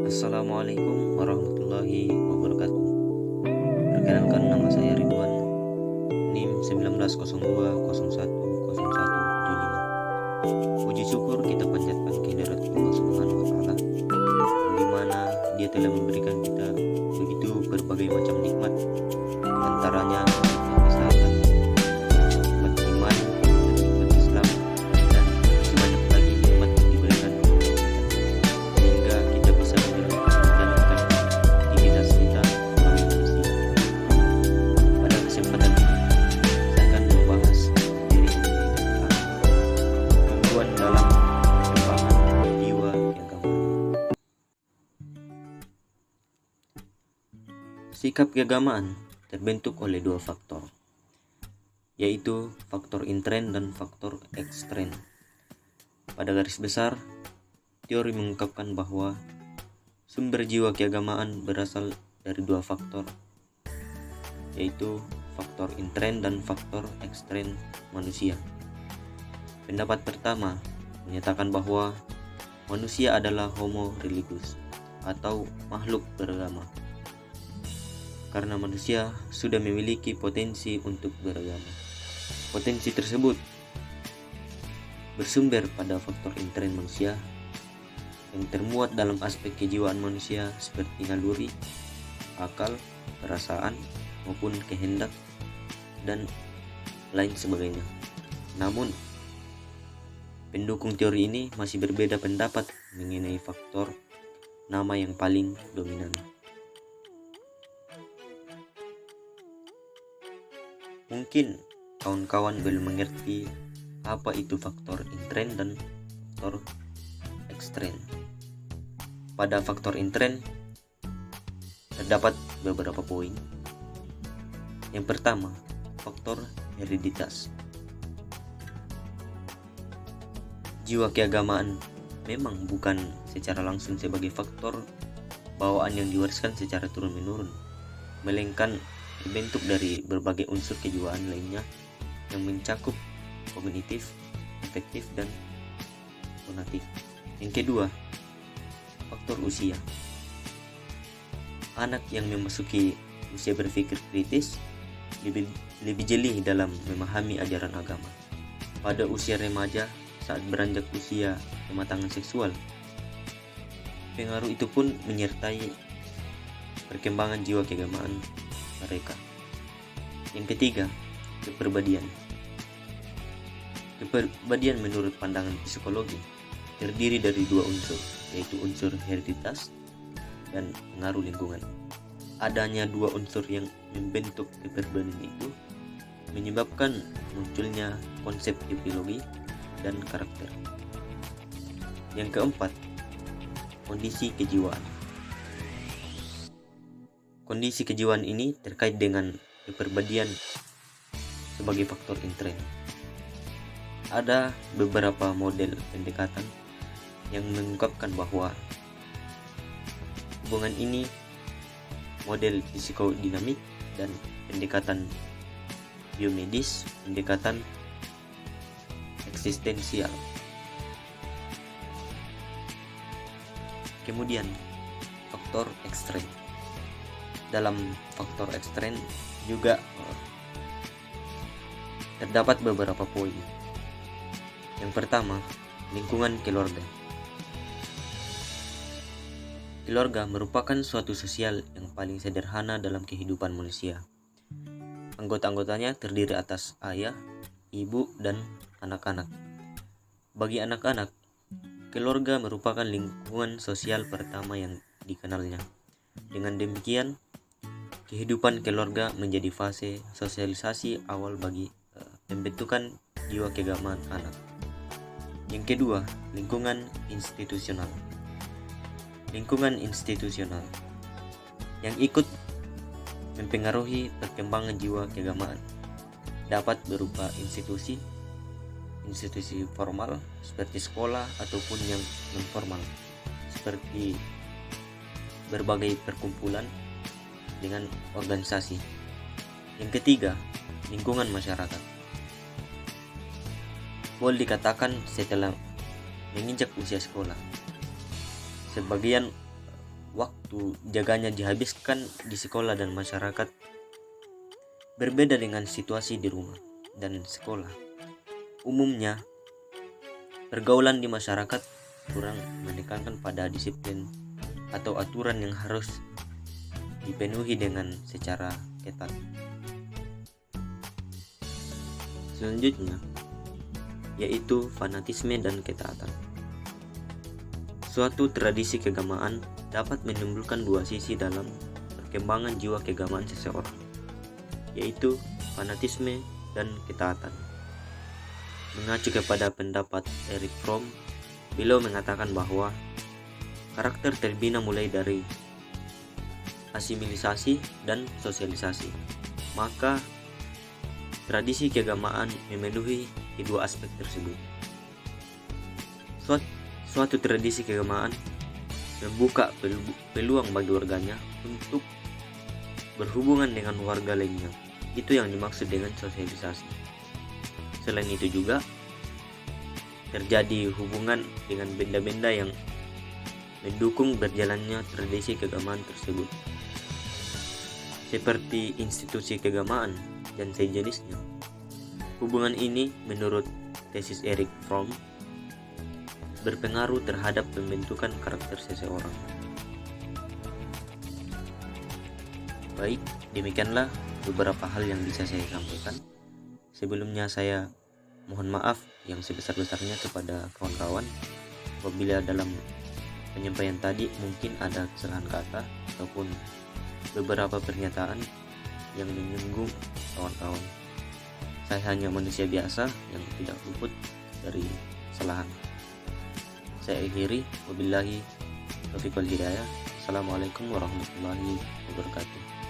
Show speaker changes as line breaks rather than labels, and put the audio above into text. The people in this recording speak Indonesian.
Assalamualaikum warahmatullahi wabarakatuh. Perkenalkan, nama saya Ridwan, NIM 1902010175. Puji syukur kita panjatkan kehadirat Allah Subhanahu wa taala, di mana Dia telah memberikan kita begitu berbagai macam nikmat, antaranya nikmat kesehatan, nikmat iman, dan nikmat Islam, dan masih banyak lagi nikmat yang diberikan sehingga kita bisa menjalankan aktivitas kita sebagai manusia. Pada kesempatan ini, saya akan membahas materi tentang gangguan dalam perkembangan jiwa keagamaan. Sikap keagamaan terbentuk oleh dua faktor, yaitu faktor intern dan faktor ekstern. Pada garis besar, teori mengungkapkan bahwa sumber jiwa keagamaan berasal dari dua faktor, yaitu faktor intern dan faktor ekstern manusia. Pendapat pertama menyatakan bahwa manusia adalah homo religius atau makhluk beragama, karena manusia sudah memiliki potensi untuk beragama. Potensi tersebut bersumber pada faktor intern manusia yang termuat dalam aspek kejiwaan manusia seperti naluri, akal, perasaan, maupun kehendak, dan lain sebagainya. Namun, pendukung teori ini masih berbeda pendapat mengenai faktor nama yang paling dominan. Mungkin kawan-kawan belum mengerti apa itu faktor intern dan faktor ekstern. Pada faktor intern terdapat beberapa poin. Yang pertama, faktor hereditas. Jiwa keagamaan memang bukan secara langsung sebagai faktor bawaan yang diwariskan secara turun-menurun, melainkan terbentuk dari berbagai unsur kejiwaan lainnya yang mencakup kognitif, afektif, dan konatif. Yang kedua, faktor usia. Anak yang memasuki usia berpikir kritis lebih jeli dalam memahami ajaran agama. Pada usia remaja, saat beranjak usia kematangan seksual, pengaruh itu pun menyertai perkembangan jiwa keagamaan mereka. Yang ketiga, kepribadian. Kepribadian menurut pandangan psikologi terdiri dari dua unsur, yaitu unsur hereditas dan pengaruh lingkungan. Adanya dua unsur yang membentuk kepribadian itu menyebabkan munculnya konsep tipologi dan karakter. Yang keempat, kondisi kejiwaan. Kondisi kejiwaan ini terkait dengan kepribadian sebagai faktor intern. Ada beberapa model pendekatan yang mengungkapkan bahwa hubungan ini model psikodinamik dan pendekatan biomedis, pendekatan eksistensial. Kemudian, faktor ekstern. Dalam faktor ekstern juga terdapat beberapa poin. Yang pertama, lingkungan keluarga. Keluarga merupakan suatu sosial yang paling sederhana dalam kehidupan manusia. Anggota-anggotanya terdiri atas ayah, ibu, dan anak-anak. Bagi anak-anak, keluarga merupakan lingkungan sosial pertama yang dikenalnya. Dengan demikian, kehidupan keluarga menjadi fase sosialisasi awal bagi pembentukan jiwa keagamaan anak. Yang kedua, lingkungan institusional. Lingkungan institusional yang ikut mempengaruhi perkembangan jiwa keagamaan dapat berupa institusi formal seperti sekolah ataupun yang non formal seperti berbagai perkumpulan dengan organisasi. Yang ketiga, lingkungan masyarakat. Boleh dikatakan setelah menginjak usia sekolah, sebagian waktu jaganya dihabiskan di sekolah dan masyarakat berbeda dengan situasi di rumah dan sekolah. Umumnya, pergaulan di masyarakat kurang menekankan pada disiplin atau aturan yang harus dipenuhi dengan secara ketat. Selanjutnya, yaitu fanatisme dan ketaatan. Suatu tradisi keagamaan dapat menimbulkan dua sisi dalam perkembangan jiwa keagamaan seseorang, yaitu fanatisme dan ketaatan. Mengacu kepada pendapat Erich Fromm, beliau mengatakan bahwa karakter terbina mulai dari asimilisasi dan sosialisasi. Maka tradisi keagamaan memenuhi kedua aspek tersebut. Suatu tradisi keagamaan membuka peluang bagi warganya untuk berhubungan dengan warga lainnya. Itu yang dimaksud dengan sosialisasi. Selain itu juga terjadi hubungan dengan benda-benda yang mendukung berjalannya tradisi keagamaan tersebut, seperti institusi keagamaan dan sejenisnya. Hubungan ini menurut tesis Erich Fromm berpengaruh terhadap pembentukan karakter seseorang. Baik, demikianlah beberapa hal yang bisa saya sampaikan. Sebelumnya saya mohon maaf yang sebesar-besarnya kepada kawan-kawan apabila dalam penyampaian tadi mungkin ada kesalahan kata ataupun beberapa pernyataan yang menyinggung kawan-kawan. Saya hanya manusia biasa yang tidak luput dari kesalahan. Saya akhiri, wabillahi taufiq wal hidayah. Assalamualaikum warahmatullahi wabarakatuh.